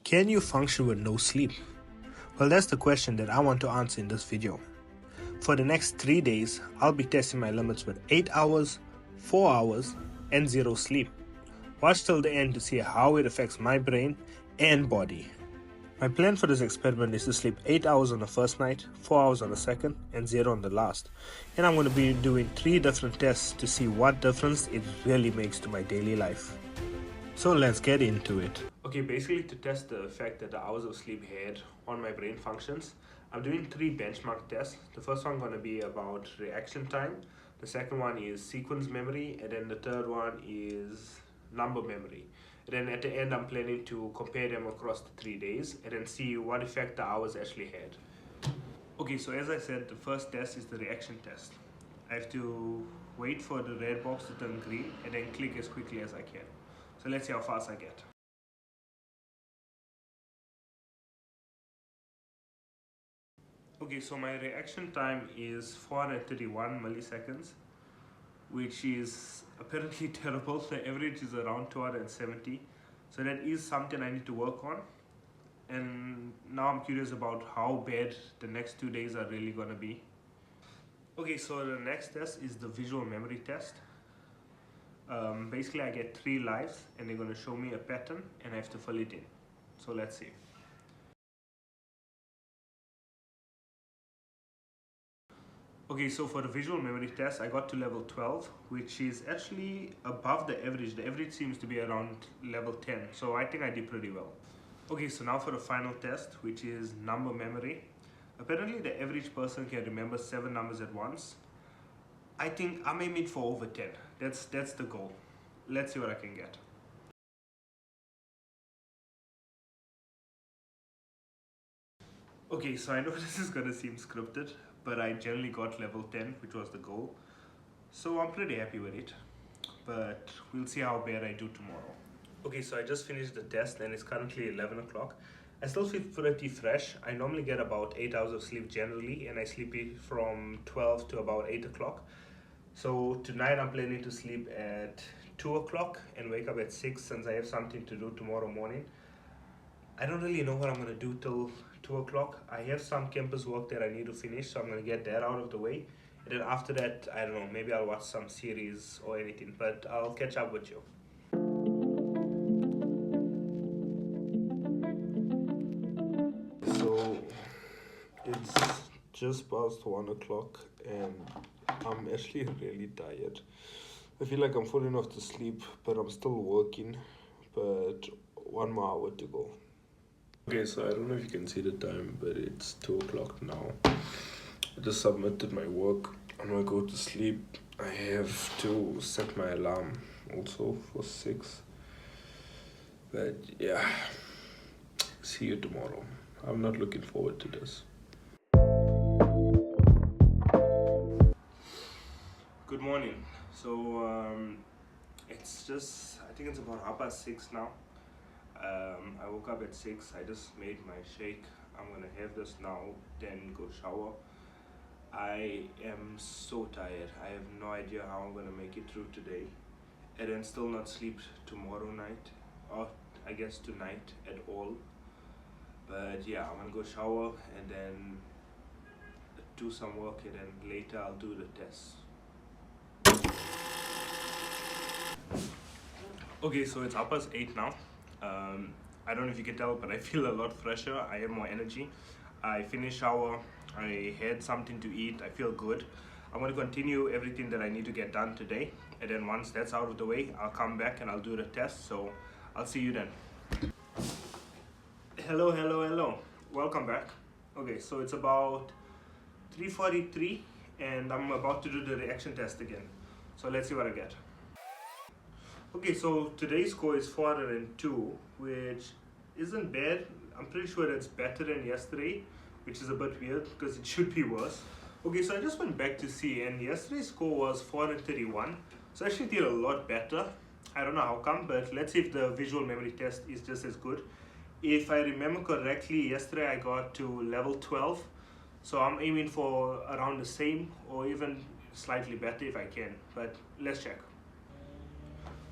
Can you function with no sleep? Well, that's the question that I want to answer in this video. For the next 3 days, I'll be testing my limits with 8 hours, 4 hours, and 0 sleep. Watch till the end to see how it affects my brain and body. My plan for this experiment is to sleep 8 hours on the first night, 4 hours on the second, and 0 on the last. And I'm going to be doing 3 different tests to see what difference it really makes to my daily life. So let's get into it. Okay, basically to test the effect that the hours of sleep had on my brain functions, I'm doing 3 benchmark tests. The first one going to be about reaction time. The second one is sequence memory, and then the third one is number memory. And then at the end, I'm planning to compare them across the 3 days and then see what effect the hours actually had. Okay, so as I said, the first test is the reaction test. I have to wait for the red box to turn green and then click as quickly as I can. So let's see how fast I get. Okay, so my reaction time is 431 milliseconds, which is apparently terrible. The average is around 270. So that is something I need to work on. And now I'm curious about how bad the next 2 days are really gonna be. Okay, so the next test is the visual memory test. Basically I get 3 lives and they're gonna show me a pattern and I have to fill it in. So let's see. Okay, so for the visual memory test, I got to level 12, which is actually above the average. The average seems to be around level 10, so I think I did pretty well. Okay, so now for the final test, which is number memory. Apparently the average person can remember 7 numbers at once. I think I'm aiming for over 10. That's the goal. Let's see what I can get. Okay, so I know this is gonna seem scripted, but I generally got level 10, which was the goal. So I'm pretty happy with it, but we'll see how bad I do tomorrow. Okay, so I just finished the test and it's currently 11 o'clock. I still feel pretty fresh. I normally get about 8 hours of sleep generally, and I sleep from 12 to about 8 o'clock. So tonight I'm planning to sleep at 2 o'clock and wake up at 6 since I have something to do tomorrow morning. I don't really know what I'm going to do till 2 o'clock. I have some campus work that I need to finish, so I'm going to get that out of the way. And then after that, I don't know, maybe I'll watch some series or anything, but I'll catch up with you. So it's just past 1 o'clock and I'm actually really tired. I feel like I'm falling off to sleep, but I'm still working, but 1 more hour to go. Okay, so I don't know if you can see the time, but it's 2 o'clock now. I just submitted my work. I'm gonna go to sleep. I have to set my alarm also for 6. But yeah, see you tomorrow. I'm not looking forward to this. Good morning. So it's just, I think it's about 6:30 now. I woke up at 6. I just made my shake. I'm gonna have this now, then go shower. I am so tired. I have no idea how I'm gonna make it through today, and then still not sleep tomorrow night, or I guess tonight at all. But yeah, I'm gonna go shower and then do some work, and then later I'll do the test. Okay, so it's 8:30 now. I don't know if you can tell, but I feel a lot fresher. I have more energy. I finished shower. I had something to eat. I feel good. I'm going to continue everything that I need to get done today. And then once that's out of the way, I'll come back and I'll do the test. So I'll see you then. Hello. Welcome back. Okay, so it's about 3:43 and I'm about to do the reaction test again. So let's see what I get. Okay, so today's score is 402, which isn't bad. I'm pretty sure that's better than yesterday, which is a bit weird because it should be worse. Okay, so I just went back to see, and yesterday's score was 431, so I actually did a lot better. I don't know how come, but let's see if the visual memory test is just as good. If I remember correctly, yesterday I got to level 12, so I'm aiming for around the same or even slightly better if I can, but let's check.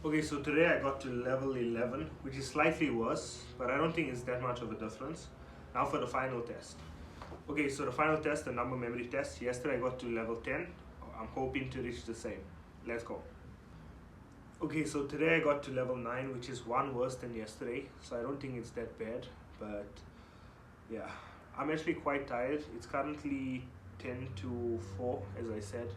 Okay, so today I got to level 11, which is slightly worse, but I don't think it's that much of a difference. Now for the final test. Okay, so the final test, the number memory test. Yesterday I got to level 10. I'm hoping to reach the same. Let's go. Okay, so today I got to level 9, which is one worse than yesterday. So I don't think it's that bad, but yeah. I'm actually quite tired. It's currently 10 to 4, as I said.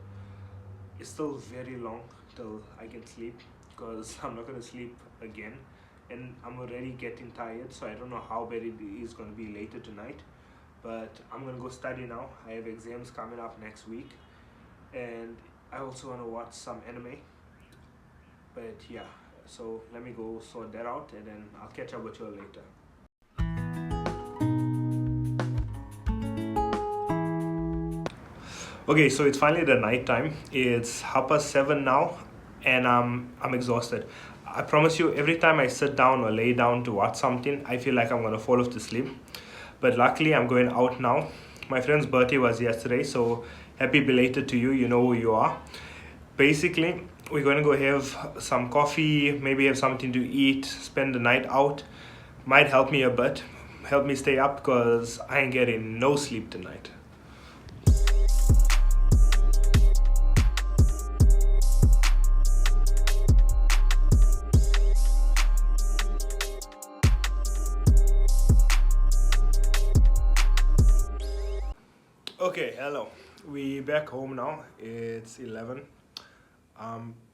It's still very long till I can sleep because I'm not going to sleep again. And I'm already getting tired, so I don't know how bad it is going to be later tonight. But I'm going to go study now. I have exams coming up next week. And I also want to watch some anime. But yeah, so let me go sort that out and then I'll catch up with you all later. Okay, so it's finally the night time. It's 7:30 now, and I'm exhausted. I promise you, every time I sit down or lay down to watch something, I feel like I'm gonna fall off to sleep. But luckily, I'm going out now. My friend's birthday was yesterday, so happy belated to you. You know who you are. Basically, we're gonna go have some coffee, maybe have something to eat, spend the night out. Might help me a bit, help me stay up because I ain't getting no sleep tonight. Okay, hello. We back home now. It's 11.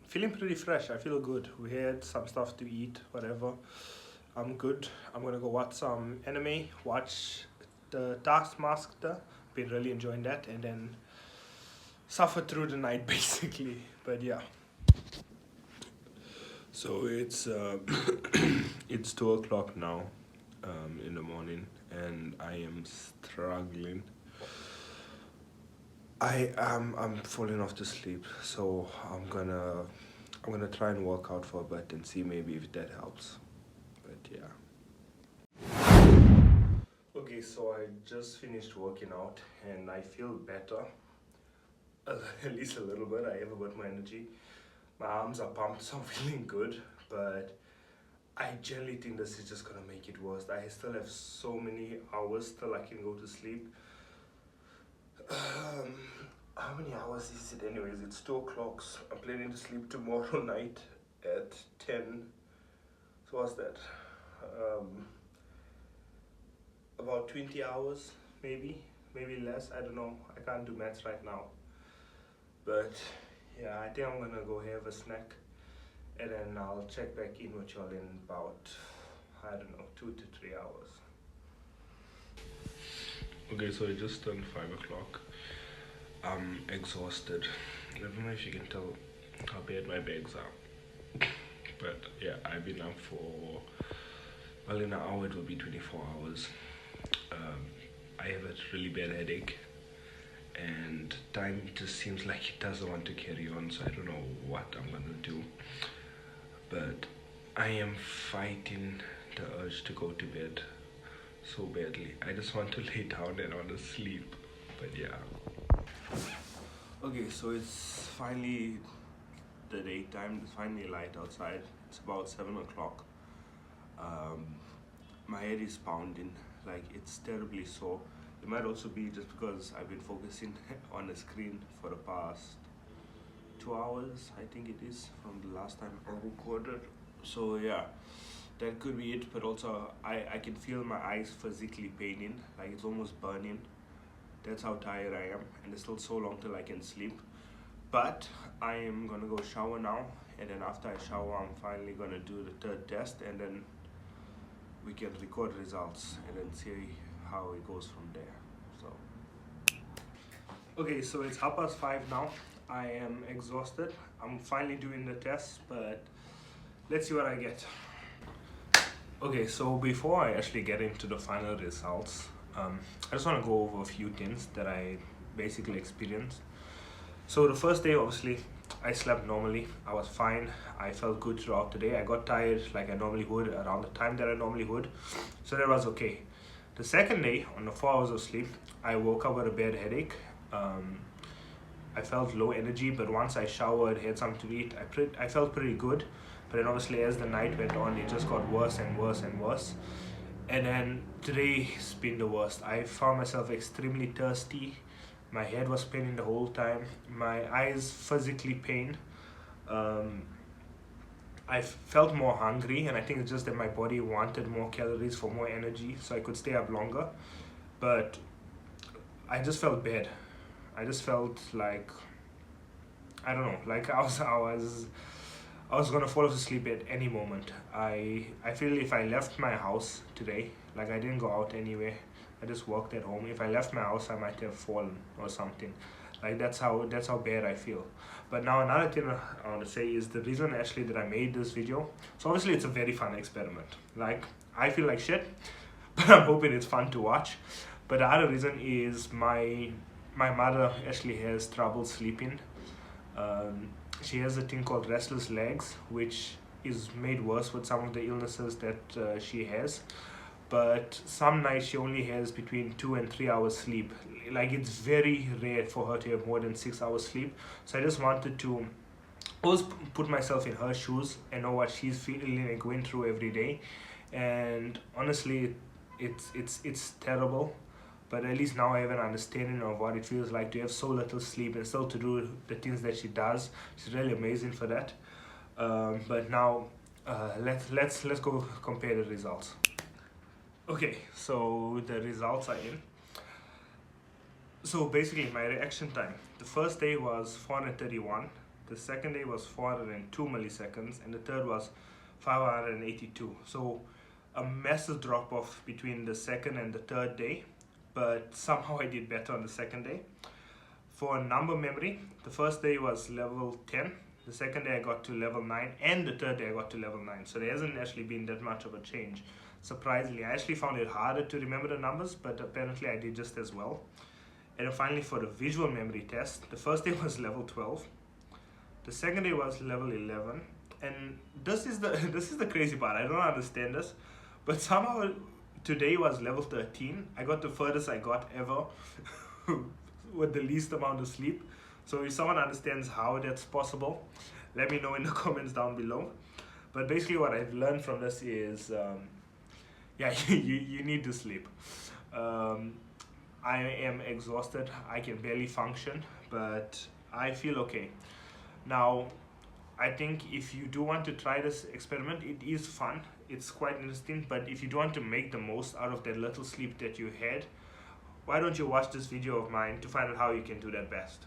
Feeling pretty fresh. I feel good. We had some stuff to eat, whatever. I'm good. I'm gonna go watch some anime, watch the Taskmaster. Been really enjoying that, and then suffer through the night basically. But yeah. So it's it's 2 o'clock now, in the morning, and I am struggling. I'm falling off to sleep, so I'm gonna try and work out for a bit and see maybe if that helps. But yeah. Okay, so I just finished working out and I feel better. At least a little bit. I have a bit more energy. My arms are pumped, so I'm feeling good. But I generally think this is just gonna make it worse. I still have so many hours till I can go to sleep. How many hours is it anyways? It's 2 o'clock. So I'm planning to sleep tomorrow night at 10. So what's that? About 20 hours, maybe less. I don't know. I can't do maths right now. But yeah, I think I'm gonna go have a snack and then I'll check back in with y'all in about, I don't know, 2 to 3 hours. Okay, so it just turned 5 o'clock. I'm exhausted. I don't know if you can tell how bad my bags are. But yeah, I've been up for, well, in an hour it will be 24 hours. I have a really bad headache and time just seems like it doesn't want to carry on, so I don't know what I'm gonna do. But I am fighting the urge to go to bed so badly. I just want to lay down and I want to sleep, but yeah. Okay, so it's finally the daytime. It's finally light outside. It's about 7 o'clock. My head is pounding, like it's terribly sore. It might also be just because I've been focusing on the screen for the past 2 hours, I think it is, from the last time I recorded. So yeah, that could be it, but also I can feel my eyes physically paining, like it's almost burning. That's how tired I am, and it's still so long till I can sleep. But I am gonna go shower now, and then after I shower, I'm finally gonna do the third test, and then we can record results and then see how it goes from there. So okay, so it's 5:30 now. I am exhausted. I'm finally doing the test, but let's see what I get. Okay, so before I actually get into the final results, I just want to go over a few things that I basically experienced. So the first day, obviously, I slept normally. I was fine. I felt good throughout the day. I got tired like I normally would around the time that I normally would. So that was okay. The second day, on the 4 hours of sleep, I woke up with a bad headache. I felt low energy, but once I showered, had something to eat, I felt pretty good. But then obviously as the night went on, it just got worse and worse and worse. And then today's been the worst. I found myself extremely thirsty. My head was paining the whole time. My eyes physically pain. I felt more hungry, and I think it's just that my body wanted more calories for more energy, so I could stay up longer. But I just felt bad. I just felt like, I don't know, like I was gonna fall asleep at any moment. I feel if I left my house today, like I didn't go out anywhere, I just worked at home. If I left my house, I might have fallen or something. Like that's how bad I feel. But now another thing I want to say is the reason actually that I made this video. So obviously it's a very fun experiment. Like I feel like shit, but I'm hoping it's fun to watch. But the other reason is my mother actually has trouble sleeping. She has a thing called restless legs, which is made worse with some of the illnesses that she has. But some nights she only has between 2 and 3 hours sleep. Like it's very rare for her to have more than 6 hours sleep. So I just wanted to always put myself in her shoes and know what she's feeling and going through every day. And honestly, it's terrible. But at least now I have an understanding of what it feels like to have so little sleep and still to do the things that she does. She's really amazing for that. But now let's go compare the results. Okay, so the results are in. So basically my reaction time, the first day was 431, the second day was 402 milliseconds, and the third was 582. So a massive drop off between the second and the third day, but somehow I did better on the second day. For number memory, the first day was level 10, the second day I got to level 9, and the third day I got to level 9. So there hasn't actually been that much of a change. Surprisingly, I actually found it harder to remember the numbers, but apparently I did just as well. And then finally for the visual memory test, the first day was level 12, the second day was level 11, and this is the crazy part. I don't understand this, but somehow today was level 13. I got the furthest I got ever with the least amount of sleep. So if someone understands how that's possible, let me know in the comments down below. But basically what I've learned from this is yeah, you need to sleep. I am exhausted. I can barely function, but I feel okay. Now, I think if you do want to try this experiment, it is fun. It's quite interesting, but if you do want to make the most out of that little sleep that you had, why don't you watch this video of mine to find out how you can do that best.